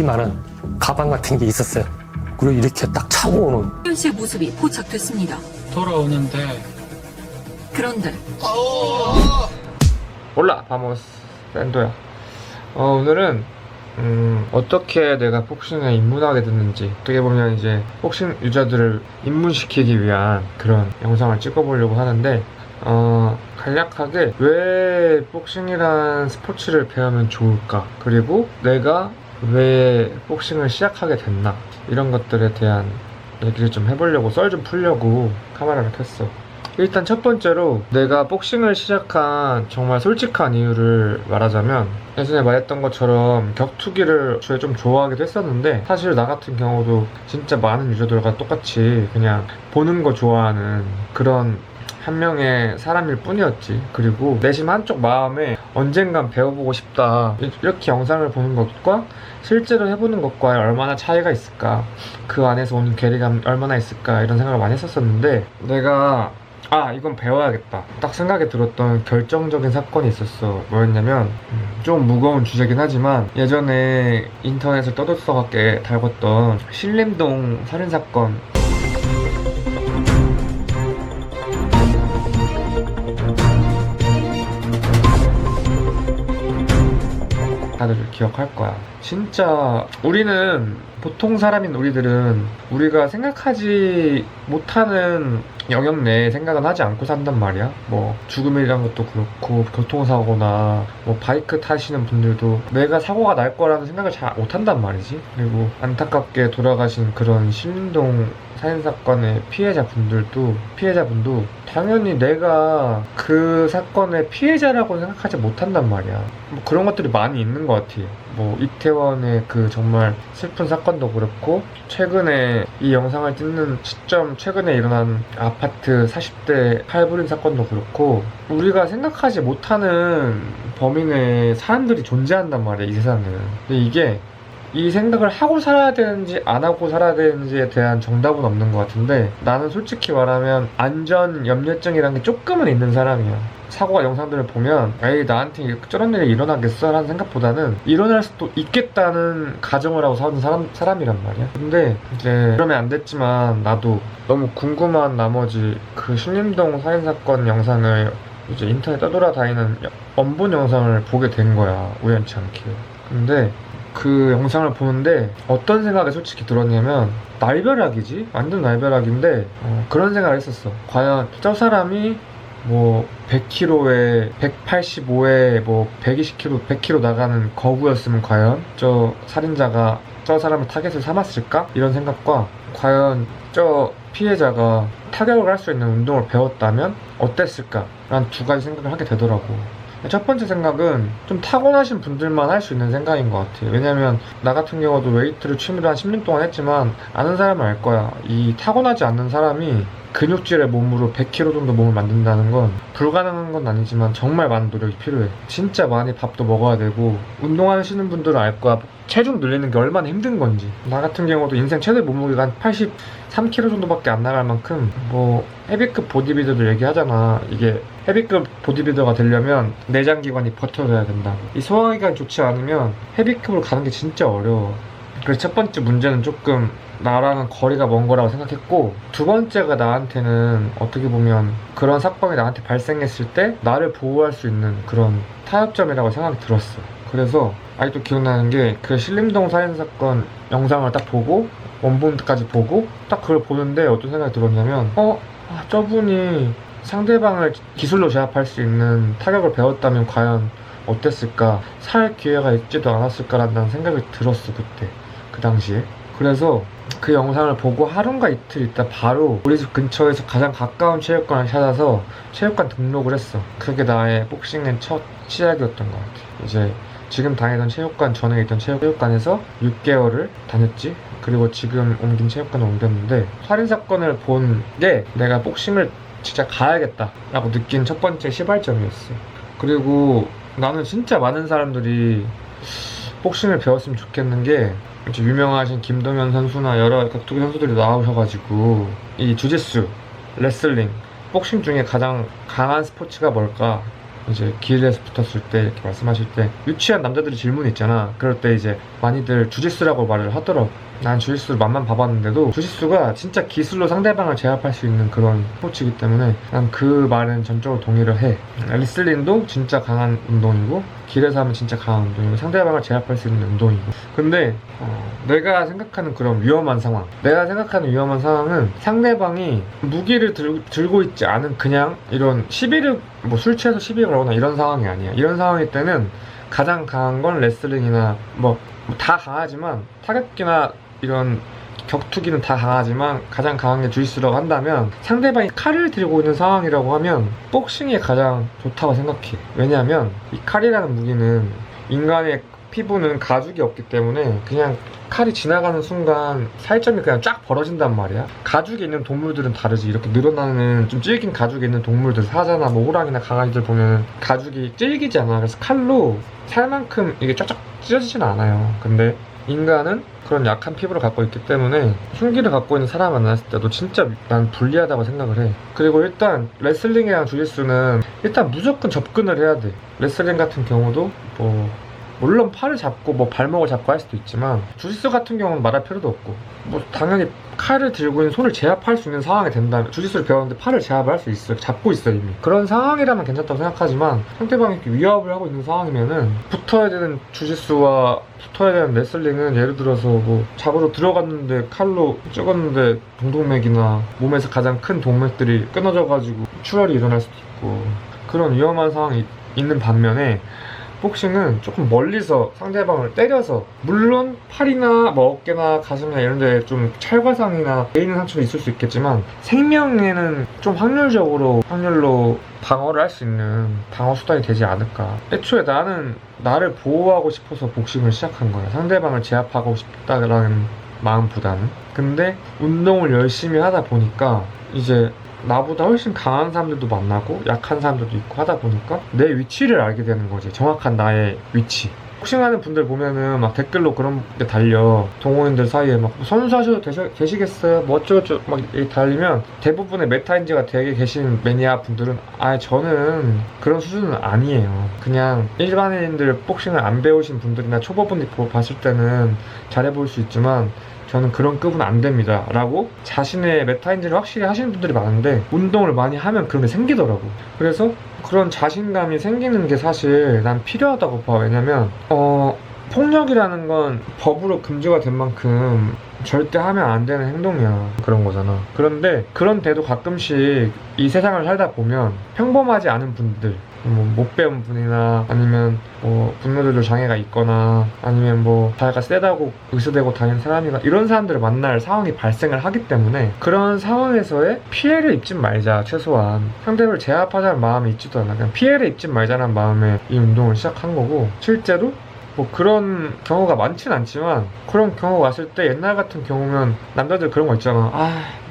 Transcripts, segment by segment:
무늬만한 가방 같은 게 있었어요. 그리고 이렇게 딱 차고 오는. 현 씨의 모습이 포착됐습니다. 돌아오는데 그런데 몰라 바모스 샌도야. 오늘은 어떻게 내가 복싱에 입문하게 됐는지, 어떻게 보면 이제 복싱 유저들을 입문시키기 위한 그런 영상을 찍어보려고 하는데, 간략하게 왜 복싱이란 스포츠를 배우면 좋을까, 그리고 내가 왜 복싱을 시작하게 됐나, 이런 것들에 대한 얘기를 좀 해보려고, 썰 좀 풀려고 카메라를 켰어. 일단 첫 번째로 내가 복싱을 시작한 정말 솔직한 이유를 말하자면, 예전에 말했던 것처럼 격투기를 애초에 좀 좋아하기도 했었는데, 사실 나 같은 경우도 진짜 많은 유저들과 똑같이 그냥 보는 거 좋아하는 그런 한 명의 사람일 뿐이었지. 그리고 내심 한쪽 마음에 언젠간 배워보고 싶다, 이렇게 영상을 보는 것과 실제로 해보는 것과 얼마나 차이가 있을까, 그 안에서 오는 괴리감 얼마나 있을까, 이런 생각을 많이 했었었는데, 내가 이건 배워야겠다 딱 생각이 들었던 결정적인 사건이 있었어. 뭐였냐면, 좀 무거운 주제긴 하지만 예전에 인터넷을 떠들썩하게 달궜던 신림동 살인사건. 다들 기억할 거야. 진짜 우리는, 보통 사람인 우리들은 우리가 생각하지 못하는 영역 내에 생각은 하지 않고 산단 말이야. 뭐 죽음이란 것도 그렇고, 교통사고나 뭐 바이크 타시는 분들도 내가 사고가 날 거라는 생각을 잘 못한단 말이지. 그리고 안타깝게 돌아가신 그런 신림동 살인사건의 피해자분도 당연히 내가 그 사건의 피해자라고 생각하지 못한단 말이야. 뭐 그런 것들이 많이 있는 것 같아. 뭐 이태원의 그 정말 슬픈 사건도 그렇고, 최근에 이 영상을 찍는 시점 최근에 일어난 아파트 40대 칼부림 사건도 그렇고, 우리가 생각하지 못하는 범위 내에 사람들이 존재한단 말이야, 이 세상에는. 근데 이게 이 생각을 하고 살아야 되는지 안 하고 살아야 되는지에 대한 정답은 없는 것 같은데, 나는 솔직히 말하면 안전 염려증이라는 게 조금은 있는 사람이야. 사고가 영상들을 보면 에이 나한테 저런 일이 일어나겠어 라는 생각보다는 일어날 수도 있겠다는 가정을 하고 사는 사람이란 말이야. 근데 이제 그러면 안 됐지만, 나도 너무 궁금한 나머지 그 신림동 살인사건 영상을 이제 인터넷 떠돌아다니는 원본 영상을 보게 된 거야, 우연치 않게. 근데 그 영상을 보는데 어떤 생각이 솔직히 들었냐면, 날벼락이지? 완전 날벼락인데, 그런 생각을 했었어. 과연 저 사람이 뭐 100km에 185에 뭐 120km 100km 나가는 거구였으면 과연 저 살인자가 저 사람을 타겟을 삼았을까? 이런 생각과, 과연 저 피해자가 타격을 할 수 있는 운동을 배웠다면 어땠을까? 라는 두 가지 생각을 하게 되더라고. 첫 번째 생각은 좀 타고나신 분들만 할 수 있는 생각인 것 같아요. 왜냐면 나 같은 경우도 웨이트를 취미로 한 10년 동안 했지만, 아는 사람은 알 거야. 이 타고나지 않는 사람이 근육질의 몸으로 100kg 정도 몸을 만든다는 건 불가능한 건 아니지만 정말 많은 노력이 필요해. 진짜 많이 밥도 먹어야 되고, 운동하시는 분들은 알 거야, 체중 늘리는 게 얼마나 힘든 건지. 나 같은 경우도 인생 최대 몸무게가 한 83kg 정도밖에 안 나갈 만큼, 뭐 헤비급 보디빌더도 얘기하잖아. 이게 헤비급 보디빌더가 되려면 내장기관이 버텨줘야 된다고. 이 소화기관이 좋지 않으면 헤비급으로 가는 게 진짜 어려워. 그래서 첫 번째 문제는 조금 나랑은 거리가 먼 거라고 생각했고, 두 번째가 나한테는 어떻게 보면 그런 사건이 나한테 발생했을 때 나를 보호할 수 있는 그런 타협점이라고 생각이 들었어. 그래서 아직도 기억나는 게, 그 신림동 살인사건 영상을 딱 보고, 원본까지 보고 딱 그걸 보는데 어떤 생각이 들었냐면, 저분이 상대방을 기술로 제압할 수 있는 타격을 배웠다면 과연 어땠을까, 살 기회가 있지도 않았을까라는 생각이 들었어, 그때, 그 당시에. 그래서 그 영상을 보고 하루인가 이틀 있다 바로 우리 집 근처에서 가장 가까운 체육관을 찾아서 체육관 등록을 했어. 그게 나의 복싱의 첫 시작이었던 것 같아. 이제 지금 다니던 체육관, 전에 있던 체육관에서 6개월을 다녔지. 그리고 지금 옮긴 체육관을 옮겼는데, 살인사건을 본 게 내가 복싱을 진짜 가야겠다 라고 느낀 첫 번째 시발점이었어. 그리고 나는 진짜 많은 사람들이 복싱을 배웠으면 좋겠는 게, 이제 유명하신 김동현 선수나 여러 격투기 선수들이 나오셔가지고, 이 주짓수, 레슬링, 복싱 중에 가장 강한 스포츠가 뭘까? 이제 길에서 붙었을 때 이렇게 말씀하실 때 유치한 남자들이 질문 있잖아. 그럴 때 이제 많이들 주짓수라고 말을 하더라고. 난 주짓수를 맛만 봐봤는데도 주짓수가 진짜 기술로 상대방을 제압할 수 있는 그런 스포츠이기 때문에 난 그 말은 전적으로 동의를 해. 레슬링도 진짜 강한 운동이고 길에서 하면 진짜 강한 운동이고 상대방을 제압할 수 있는 운동이고. 근데 내가 생각하는 그런 위험한 상황, 내가 생각하는 위험한 상황은 상대방이 무기를 들고 있지 않은 그냥 이런 시비를 뭐 술 취해서 시비 걸거나 이런 상황이 아니야. 이런 상황일 때는 가장 강한 건 레슬링이나 뭐 다 강하지만 타격기나 이런 격투기는 다 강하지만 가장 강한 게 주짓수라고 한다면 상대방이 칼을 들고 있는 상황이라고 하면 복싱이 가장 좋다고 생각해. 왜냐하면 이 칼이라는 무기는 인간의 피부는 가죽이 없기 때문에 그냥 칼이 지나가는 순간 살점이 그냥 쫙 벌어진단 말이야. 가죽이 있는 동물들은 다르지. 이렇게 늘어나는 좀 질긴 가죽이 있는 동물들, 사자나 뭐 호랑이나 강아지들 보면 가죽이 질기잖아. 그래서 칼로 살만큼 이게 쫙쫙 찢어지진 않아요. 근데 인간은 그런 약한 피부를 갖고 있기 때문에 흉기를 갖고 있는 사람 만났을 때도 진짜 난 불리하다고 생각을 해. 그리고 일단 레슬링이랑 주짓수는 일단 무조건 접근을 해야 돼. 레슬링 같은 경우도 뭐 물론 팔을 잡고 뭐 발목을 잡고 할 수도 있지만 주짓수 같은 경우는 말할 필요도 없고 뭐 당연히 칼을 들고 있는 손을 제압할 수 있는 상황이 된다면 주짓수를 배웠는데 팔을 제압할 수 있어요. 잡고 있어요 이미. 그런 상황이라면 괜찮다고 생각하지만 상대방이 이렇게 위협을 하고 있는 상황이면은 붙어야 되는 주짓수와 붙어야 되는 레슬링은 예를 들어서 뭐 잡으러 들어갔는데 칼로 찍었는데 동동맥이나 몸에서 가장 큰 동맥들이 끊어져가지고 출혈이 일어날 수도 있고 그런 위험한 상황이 있는 반면에 복싱은 조금 멀리서 상대방을 때려서 물론 팔이나 뭐 어깨나 가슴이나 이런 데 좀 찰과상이나 개인 상처가 있을 수 있겠지만 생명에는 좀 확률로 방어를 할 수 있는 방어 수단이 되지 않을까. 애초에 나는 나를 보호하고 싶어서 복싱을 시작한 거야. 상대방을 제압하고 싶다라는 마음보다는. 근데 운동을 열심히 하다 보니까 이제 나보다 훨씬 강한 사람들도 만나고 약한 사람들도 있고 하다 보니까 내 위치를 알게 되는 거지. 정확한 나의 위치. 복싱하는 분들 보면은 막 댓글로 그런 게 달려. 동호인들 사이에 막 선수 하셔도 되시겠어요? 뭐 어쩌고저쩌고 막 달리면 대부분의 메타인지가 되게 계신 매니아 분들은 저는 그런 수준은 아니에요. 그냥 일반인들 복싱을 안 배우신 분들이나 초보분들이 봤을 때는 잘해 보일 수 있지만 저는 그런 급은 안 됩니다 라고 자신의 메타인지를 확실히 하시는 분들이 많은데 운동을 많이 하면 그런 게 생기더라고. 그래서 그런 자신감이 생기는 게 사실 난 필요하다고 봐. 왜냐면 폭력이라는 건 법으로 금지가 된 만큼 절대 하면 안 되는 행동이야. 그런 거잖아. 그런데 그런데도 가끔씩 이 세상을 살다 보면 평범하지 않은 분들, 뭐 못 배운 분이나 아니면 뭐 분노조절 장애가 있거나 아니면 뭐 자기가 세다고 의수되고 다니는 사람이나 이런 사람들을 만날 상황이 발생을 하기 때문에 그런 상황에서의 피해를 입지 말자. 최소한 상대를 제압하자는 마음이 있지도 않아. 그냥 피해를 입지 말자는 마음에 이 운동을 시작한 거고, 실제로 뭐 그런 경우가 많진 않지만 그런 경우가 왔을 때 옛날 같은 경우면 남자들 그런 거 있잖아.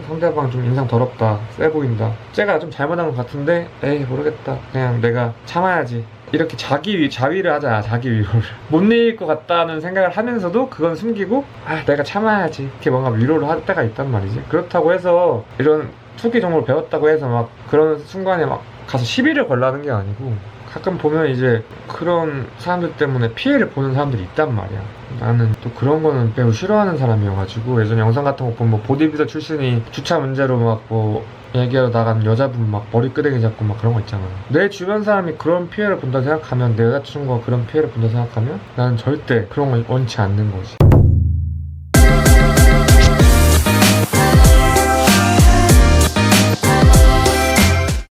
상대방 좀 인상 더럽다, 세 보인다, 쟤가 좀 잘못한 것 같은데 에이 모르겠다, 그냥 내가 참아야지, 이렇게 자위를 하자. 자기 위로를 못 이길 것 같다는 생각을 하면서도 그건 숨기고 내가 참아야지, 이렇게 뭔가 위로를 할 때가 있단 말이지. 그렇다고 해서 이런 투기 정보를 배웠다고 해서 막 그런 순간에 막 가서 시비를 걸라는 게 아니고, 가끔 보면 이제 그런 사람들 때문에 피해를 보는 사람들이 있단 말이야. 나는 또 그런 거는 매우 싫어하는 사람이어가지고 예전에 영상 같은 거 보면 뭐 보디빌더 출신이 주차 문제로 막 뭐 얘기하러 나간 여자분 막 머리끄댕이 잡고 막 그런 거 있잖아. 내 주변 사람이 그런 피해를 본다 생각하면, 내 여자친구가 그런 피해를 본다 생각하면 나는 절대 그런 걸 원치 않는 거지.